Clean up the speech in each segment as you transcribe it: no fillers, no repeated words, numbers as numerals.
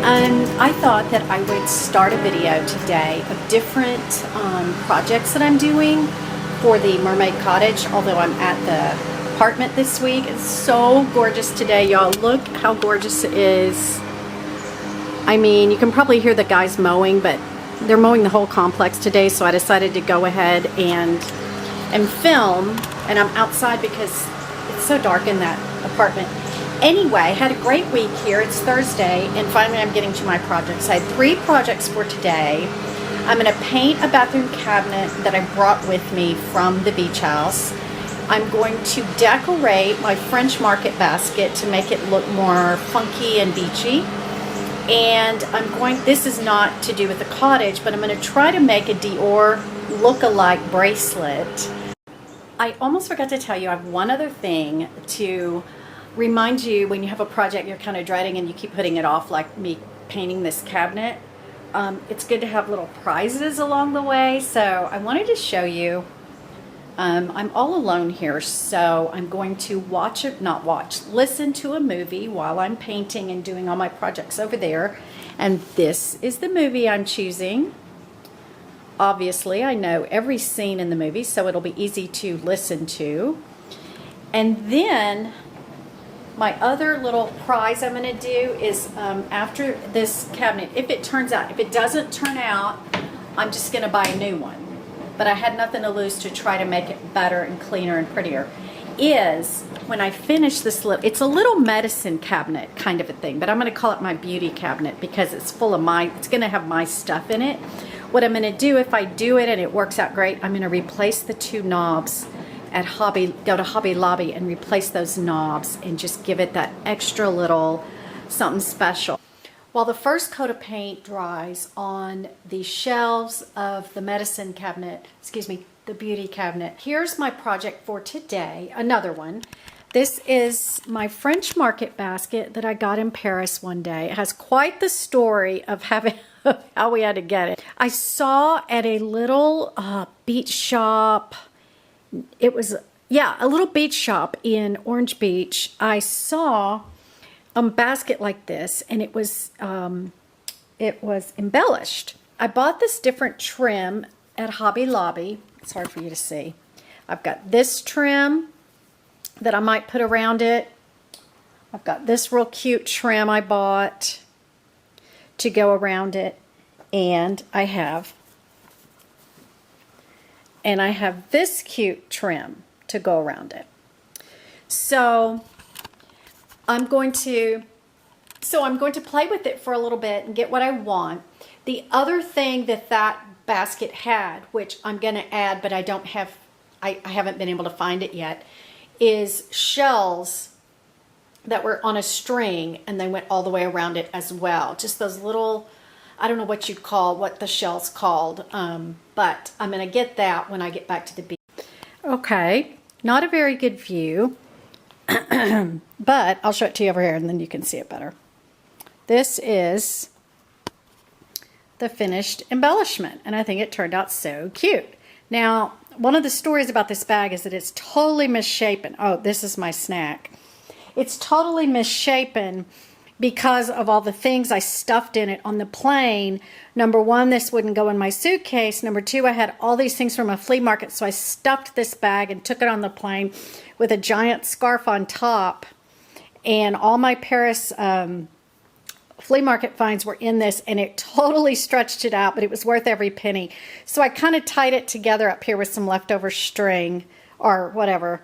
I thought that I would start a video today of different projects that I'm doing for the Mermaid Cottage, although I'm at the apartment this week. It's so gorgeous today, y'all. Look how gorgeous it is. I mean, you can probably hear the guys mowing, but they're mowing the whole complex today, so I decided to go ahead and film, and I'm outside because it's so dark in that apartment. Anyway, had a great week here. It's Thursday, and finally I'm getting to my projects. I had 3 projects for today. I'm going to paint a bathroom cabinet that I brought with me from the beach house. I'm going to decorate my French market basket to make it look more funky and beachy. And this is not to do with the cottage, but I'm going to try to make a Dior look-alike bracelet. I almost forgot to tell you, I have one other thing to remind you when you have a project you're kind of dreading and you keep putting it off, like me painting this cabinet. It's good to have little prizes along the way, so I wanted to show you. I'm all alone here, so I'm going to listen to a movie while I'm painting and doing all my projects over there. And this is the movie I'm choosing. Obviously, I know every scene in the movie, so it'll be easy to listen to. And then my other little prize I'm going to do is after this cabinet, if it doesn't turn out, I'm just going to buy a new one. But I had nothing to lose to try to make it better and cleaner and prettier. Is when I finish this it's a little medicine cabinet kind of a thing, but I'm going to call it my beauty cabinet because it's full of it's going to have my stuff in it. What I'm going to do, if I do it and it works out great, I'm going to replace the 2 knobs at go to Hobby Lobby and replace those knobs and just give it that extra little something special. While the first coat of paint dries on the shelves of the medicine cabinet, the beauty cabinet, here's my project for today, another one. This is my French market basket that I got in Paris one day. It has quite the story of how we had to get it. I saw at a little beach shop, it was, a little beach shop in Orange Beach. I saw a basket like this, and it was embellished. I bought this different trim at Hobby Lobby. It's hard for you to see. I've got this trim that I might put around it. I've got this real cute trim I bought to go around it, and I have this cute trim to go around it. So I'm going to play with it for a little bit and get what I want. The other thing that basket had, which I'm going to add, but I haven't been able to find it yet, is shells that were on a string, and they went all the way around it as well. Just those little, I don't know what the shell's called, but I'm going to get that when I get back to the beach. Okay, not a very good view, but I'll show it to you over here and then you can see it better. This is the finished embellishment, and I think it turned out so cute. Now, one of the stories about this bag is that it's totally misshapen. Oh, this is my snack. It's totally misshapen because of all the things I stuffed in it on the plane. Number 1, this wouldn't go in my suitcase. Number 2, I had all these things from a flea market, so I stuffed this bag and took it on the plane with a giant scarf on top. And all my Paris flea market finds were in this, and it totally stretched it out, but it was worth every penny. So I kind of tied it together up here with some leftover string or whatever.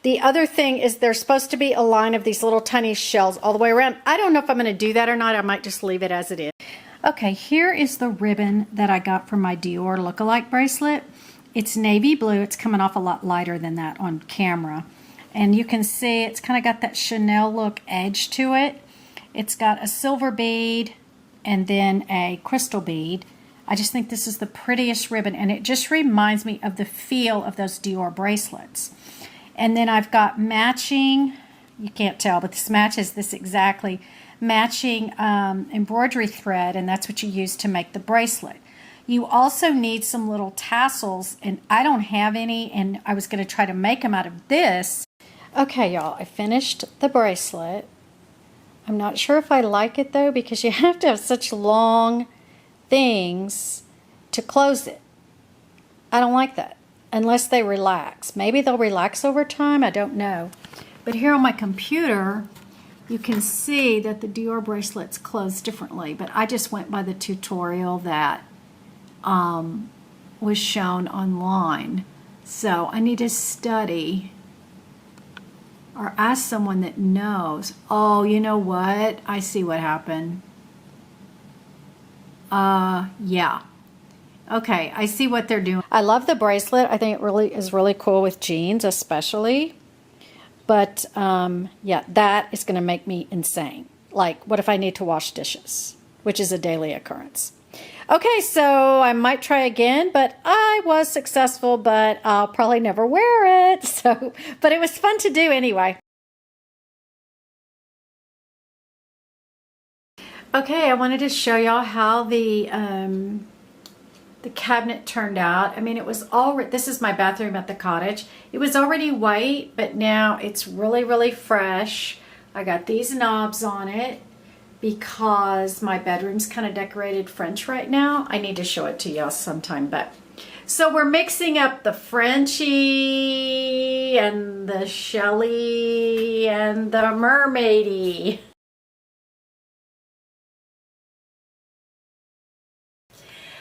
The other thing is there's supposed to be a line of these little tiny shells all the way around. I don't know if I'm going to do that or not. I might just leave it as it is. Okay, here is the ribbon that I got for my Dior look-alike bracelet. It's navy blue. It's coming off a lot lighter than that on camera. And you can see it's kind of got that Chanel look edge to it. It's got a silver bead and then a crystal bead. I just think this is the prettiest ribbon, and it just reminds me of the feel of those Dior bracelets. And then I've got matching, you can't tell, but this matches this exactly, matching embroidery thread, and that's what you use to make the bracelet. You also need some little tassels, and I don't have any, and I was going to try to make them out of this. Okay, y'all, I finished the bracelet. I'm not sure if I like it though, because you have to have such long things to close it. I don't like that unless they relax. Maybe they'll relax over time. I don't know. But here on my computer, you can see that the Dior bracelets close differently. But I just went by the tutorial that was shown online. So I need to study or ask someone that knows. Oh, you know what? I see what happened. Yeah. Okay, I see what they're doing. I love the bracelet. I think it really is really cool with jeans especially. But yeah, that is going to make me insane. Like, what if I need to wash dishes, which is a daily occurrence? Okay, so I might try again, but I was successful, but I'll probably never wear it. So, but it was fun to do anyway. Okay, I wanted to show y'all how the cabinet turned out. I mean, it was already, this is my bathroom at the cottage. It was already white, but now it's really, really fresh. I got these knobs on it because my bedroom's kind of decorated French right now. I need to show it to y'all sometime, but so we're mixing up the Frenchy and the Shelly and the Mermaidy.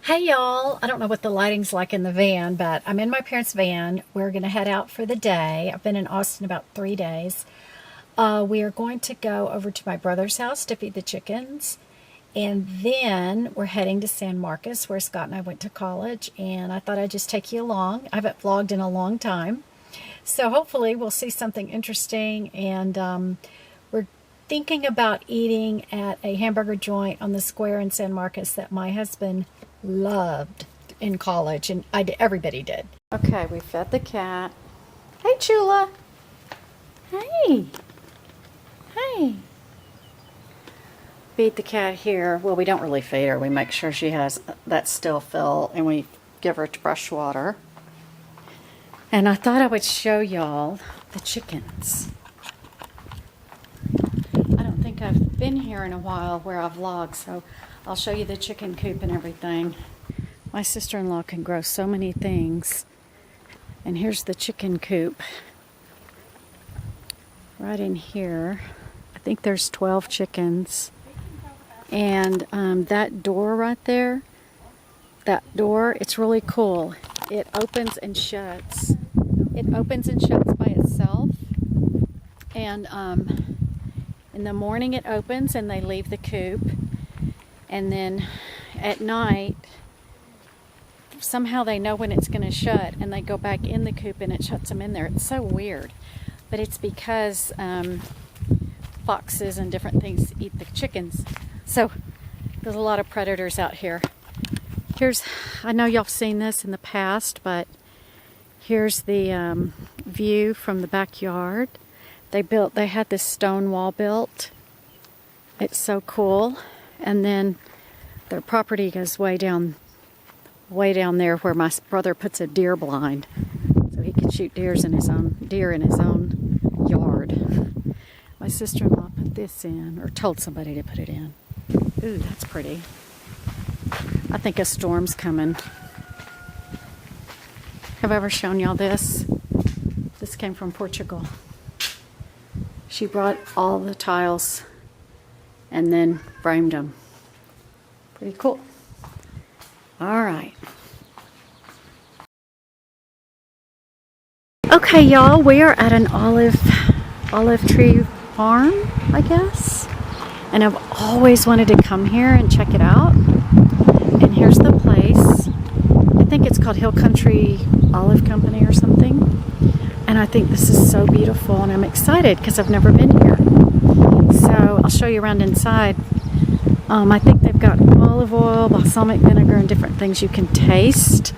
Hey y'all, I don't know what the lighting's like in the van, but I'm in my parents' van. We're going to head out for the day. I've been in Austin about 3 days. We are going to go over to my brother's house to feed the chickens. And then we're heading to San Marcos, where Scott and I went to college. And I thought I'd just take you along. I haven't vlogged in a long time. So hopefully we'll see something interesting. And we're thinking about eating at a hamburger joint on the square in San Marcos that my husband loved in college, and everybody did. Okay, we fed the cat. Hey, Chula. Hey. Hey. Feed the cat here. Well, we don't really feed her. We make sure she has that still fill, and we give her brush water. And I thought I would show y'all the chickens. I don't think I've been here in a while where I've vlogged, so I'll show you the chicken coop and everything. My sister-in-law can grow so many things. And here's the chicken coop. Right in here. I think there's 12 chickens. And that door right there, that door, it's really cool. It opens and shuts. It opens and shuts by itself. And in the morning it opens and they leave the coop. And then at night, somehow they know when it's going to shut and they go back in the coop and it shuts them in there. It's so weird. But it's because foxes and different things eat the chickens. So there's a lot of predators out here. Here's, I know y'all have seen this in the past, but here's the view from the backyard. They had this stone wall built. It's so cool. And then their property goes way down there where my brother puts a deer blind, so he can shoot deer in his own yard. My sister-in-law put this in, or told somebody to put it in. Ooh, that's pretty. I think a storm's coming. Have I ever shown y'all this? This came from Portugal. She brought all the tiles and then framed them. Pretty cool. All right. Okay, y'all, we are at an olive tree farm, I guess. And I've always wanted to come here and check it out. And here's the place. I think it's called Hill Country Olive Company or something. And I think this is so beautiful, and I'm excited because I've never been here. So I'll show you around inside. I think they've got olive oil, balsamic vinegar, and different things you can taste.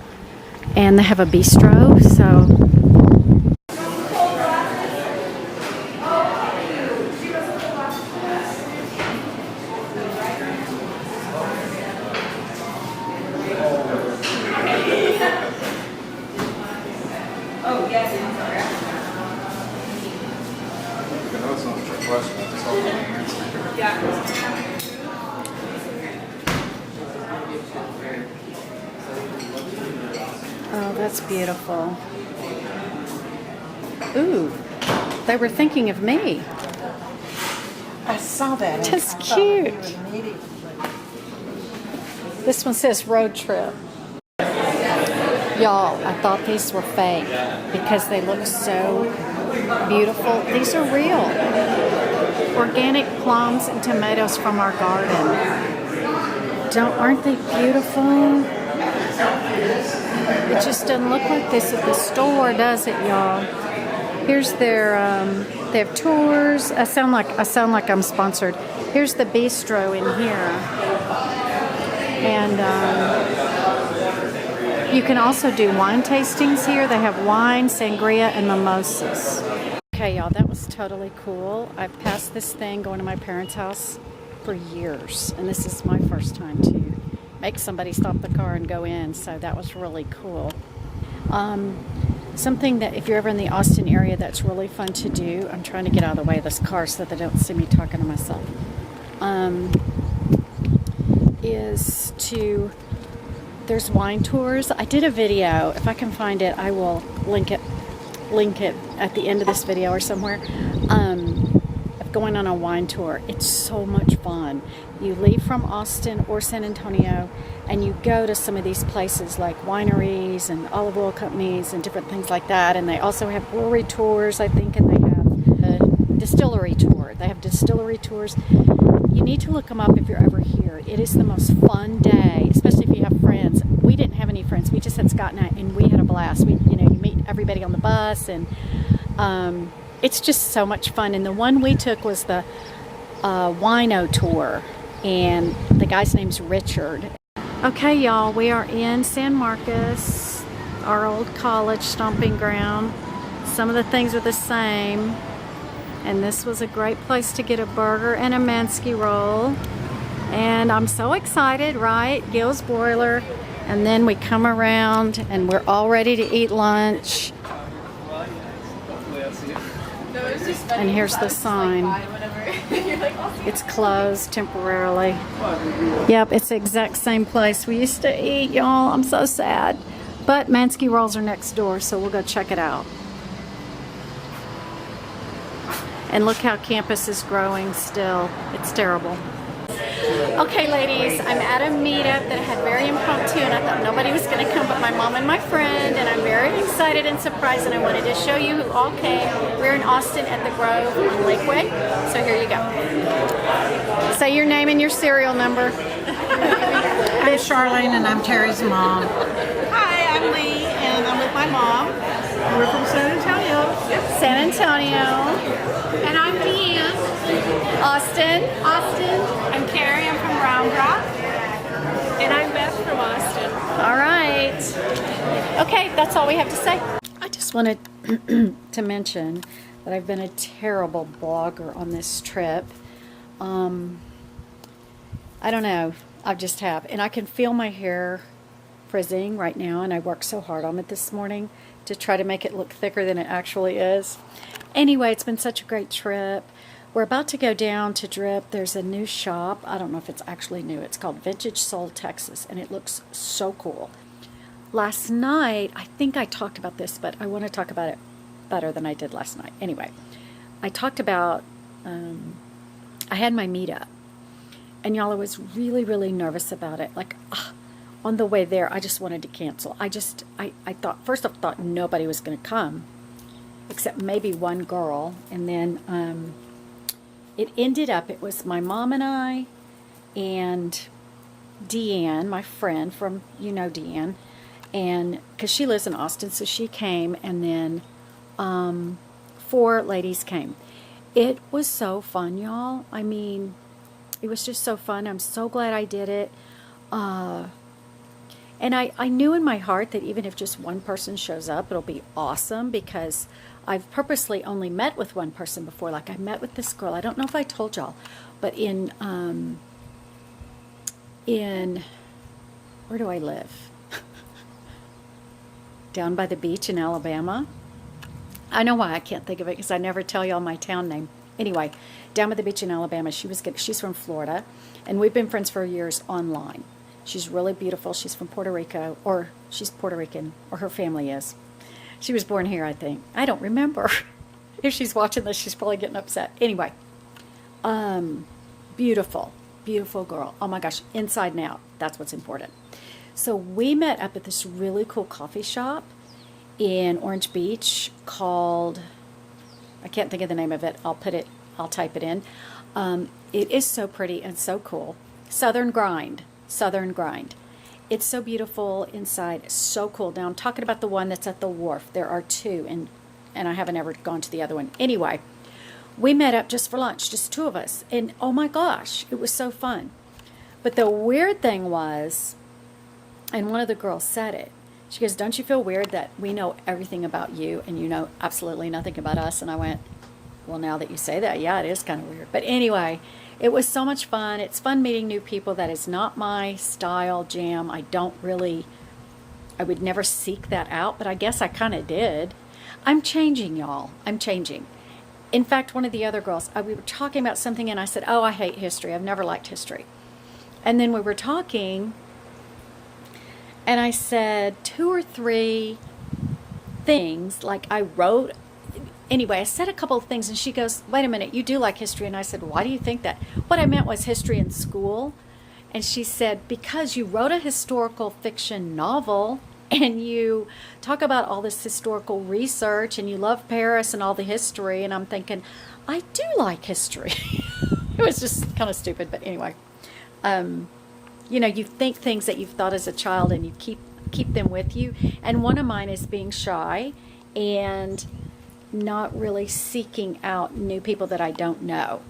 And they have a bistro, so. Oh, yes. Oh, that's beautiful. Ooh, they were thinking of me. I saw that. That's cute. This one says road trip. Y'all, I thought these were fake because they look so beautiful. These are real. Organic plums and tomatoes from our garden. Aren't they beautiful? It just doesn't look like this at the store, does it, y'all? Here's their, they have tours. I sound like I'm sponsored. Here's the bistro in here. And you can also do wine tastings here. They have wine, sangria, and mimosas. Okay, y'all, that was totally cool. I've passed this thing going to my parents' house for years, and this is my first time to make somebody stop the car and go in, so that was really cool. Something that if you're ever in the Austin area that's really fun to do, I'm trying to get out of the way of this car so that they don't see me talking to myself, is to, there's wine tours. I did a video. If I can find it, I will link it at the end of this video or somewhere, of going on a wine tour. It's so much fun. You leave from Austin or San Antonio and you go to some of these places like wineries and olive oil companies and different things like that, and they also have brewery tours, I think, and they have a distillery tour. They have distillery tours. You need to look them up if you're ever here. It is the most fun day, especially if you have friends. We didn't have any friends. We just had Scott and I, and we had a blast. You meet everybody on the bus, and it's just so much fun. And the one we took was the wino tour, and the guy's name's Richard. Okay, y'all, we are in San Marcos, our old college stomping ground. Some of the things are the same. And this was a great place to get a burger and a Mansky roll. And I'm so excited, right? Gil's Broiler. And then we come around and we're all ready to eat lunch. And here's the sign. It's closed temporarily. Yep, it's the exact same place we used to eat, y'all. I'm so sad. But Mansky rolls are next door, so we'll go check it out. And look how campus is growing still. It's terrible. Okay, ladies, I'm at a meetup that I had very impromptu, and I thought nobody was going to come but my mom and my friend, and I'm very excited and surprised, and I wanted to show you who all came. We're in Austin at the Grove on Lakeway, so here you go. Say your name and your serial number. I'm Charlene, and I'm Terry's mom. Hi, I'm Lee, and I'm with my mom. We're from San Antonio. Yep. San Antonio. And I'm Deanne. Austin. I'm Carrie. I'm from Round Rock. And I'm Beth from Austin. All right. Okay, that's all we have to say. I just wanted to mention that I've been a terrible blogger on this trip. I don't know. I just have. And I can feel my hair frizzing right now, and I worked so hard on it this morning to try to make it look thicker than it actually is. Anyway, it's been such a great trip. We're about to go down to Drip. There's a new shop. I don't know if it's actually new. It's called Vintage Soul Texas, and it looks so cool. Last night, I think I talked about this, but I want to talk about it better than I did last night. Anyway, I talked about, I had my meetup, and y'all, I was really, really nervous about it. Like, on the way there, I just wanted to cancel. I thought, first I thought nobody was going to come, except maybe one girl, and then it ended up, it was my mom and I, and Deanne, my friend from, Deanne, and because she lives in Austin, so she came, and then 4 ladies came. It was so fun, y'all. I mean, it was just so fun. I'm so glad I did it. And I knew in my heart that even if just one person shows up, it'll be awesome, because I've purposely only met with one person before. Like, I met with this girl. I don't know if I told y'all, but in where do I live? Down by the beach in Alabama. I know why I can't think of it, because I never tell y'all my town name. Anyway, down by the beach in Alabama. She's from Florida, and we've been friends for years online. She's really beautiful. She's from Puerto Rico, or she's Puerto Rican, or her family is. She was born here, I think. I don't remember. If she's watching this, she's probably getting upset. Anyway, beautiful, beautiful girl. Oh my gosh, inside and out. That's what's important. So we met up at this really cool coffee shop in Orange Beach called, I can't think of the name of it. I'll type it in. It is so pretty and so cool. Southern Grind. It's so beautiful inside, so cool. Now I'm talking about the one that's at the wharf. There are two, and I haven't ever gone to the other one. Anyway, we met up just for lunch, just two of us, and oh my gosh, it was so fun. But the weird thing was, and one of the girls said it, she goes, don't you feel weird that we know everything about you and you know absolutely nothing about us? And I went, well, now that you say that, yeah, it is kind of weird. But anyway, it was so much fun. It's fun meeting new people. That is not my style, jam. I would never seek that out, but I guess I kind of did. I'm changing, y'all. I'm changing. In fact, one of the other girls, we were talking about something, and I said, oh, I hate history. I've never liked history. And then we were talking, and I said 2 or 3 things, like I wrote. Anyway, I said a couple of things, and she goes, wait a minute, you do like history? And I said, why do you think that? What I meant was history in school. And she said, because you wrote a historical fiction novel, and you talk about all this historical research, and you love Paris and all the history. And I'm thinking, I do like history. It was just kind of stupid, but anyway. You know, you think things that you've thought as a child, and you keep them with you. And one of mine is being shy and not really seeking out new people that I don't know.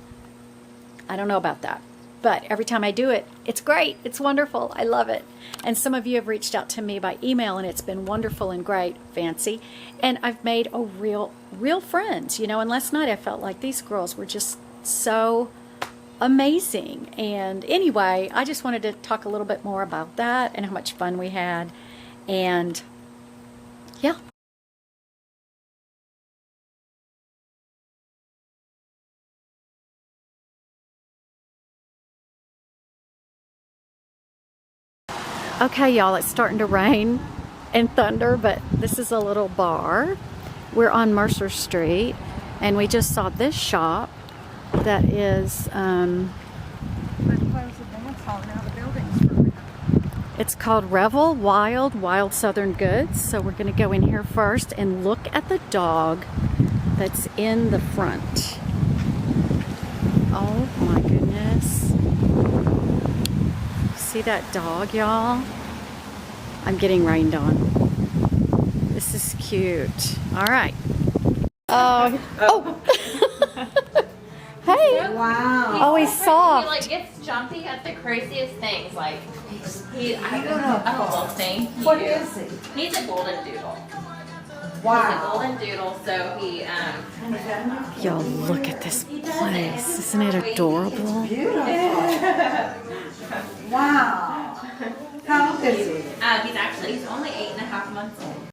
I don't know about that. But every time I do it, it's great. It's wonderful. I love it. And some of you have reached out to me by email, and it's been wonderful and great, fancy. And I've made a real friends, you know. And last night I felt like these girls were just so amazing. And anyway, I just wanted to talk a little bit more about that and how much fun we had. And yeah. Okay, y'all, it's starting to rain and thunder, but this is a little bar. We're on Mercer Street, and we just saw this shop that is, it's called REVEL, Wild Southern Goods. So we're going to go in here first and look at the dog that's in the front. Oh my goodness. See that dog, y'all? I'm getting rained on. This is cute. All right. Oh. Hey. Wow. Oh, he's soft. He like gets jumpy at the craziest things. Like I don't know thing. What is he? He's a golden doodle. Wow. He's a golden doodle. So he Y'all, look at this place. Isn't it adorable? Beautiful. Wow. How old is he? he's only 8.5 months old.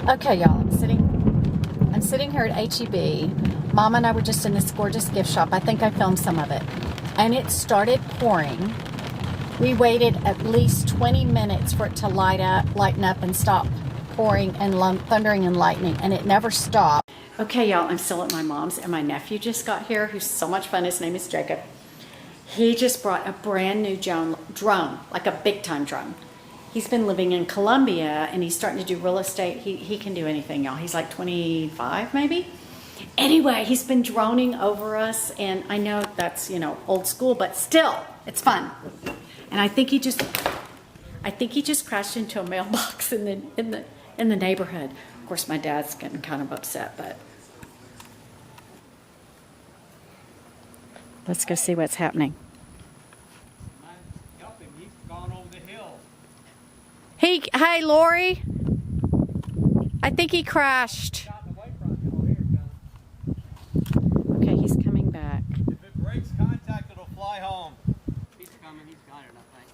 Okay, y'all, I'm sitting here at H-E-B. Mom and I were just in this gorgeous gift shop. I think I filmed some of it. And it started pouring. We waited at least 20 minutes for it to lighten up and stop pouring and thundering and lightning, and it never stopped. Okay, y'all, I'm still at my mom's, and my nephew just got here, who's so much fun. His name is Jacob. He just brought a brand new drone, like a big time drone. He's been living in Colombia, and he's starting to do real estate. He can do anything, y'all. He's like 25, maybe. Anyway, he's been droning over us, and I know that's, you know, old school, but still, it's fun. And I think he just I think he just crashed into a mailbox in the neighborhood. Of course, my dad's getting kind of upset, but let's go see what's happening. He's gone over the hill. Hey, Lori. I think he crashed. Okay, he's coming back. If it breaks contact, it'll fly home. He's coming. He's got it, I think.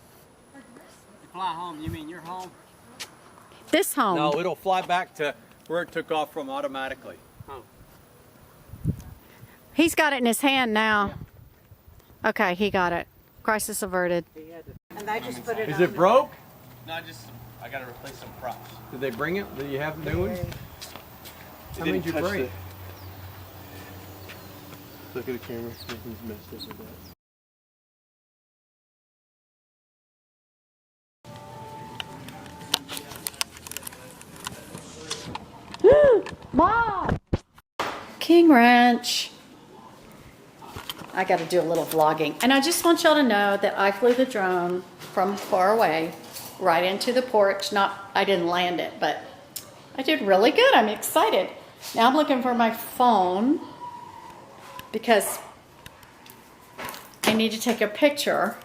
You fly home. You mean you're home? This home. No, it'll fly back to where it took off from automatically. Oh. He's got it in his hand now. Okay, he got it. Crisis averted. And I just put it Is on it broke? No, I gotta replace some props. Did they bring it? Did you have new ones? How many did you bring? Look at the camera, nothing's messed up with that. Mom! King Ranch. I got to do a little vlogging. And I just want y'all to know that I flew the drone from far away right into the porch. I didn't land it, but I did really good. I'm excited. Now I'm looking for my phone because I need to take a picture.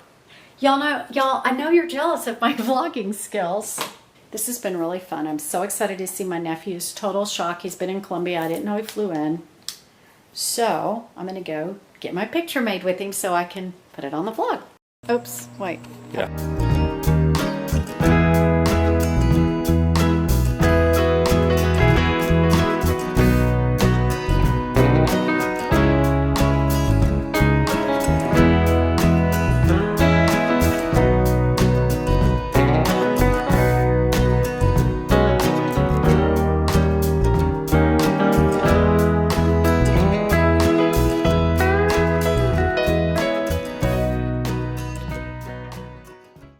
I know you're jealous of my vlogging skills. This has been really fun. I'm so excited to see my nephew's total shock. He's been in Colombia. I didn't know he flew in. So I'm going to go get my picture made with him so I can put it on the vlog. Oops, wait. Yeah.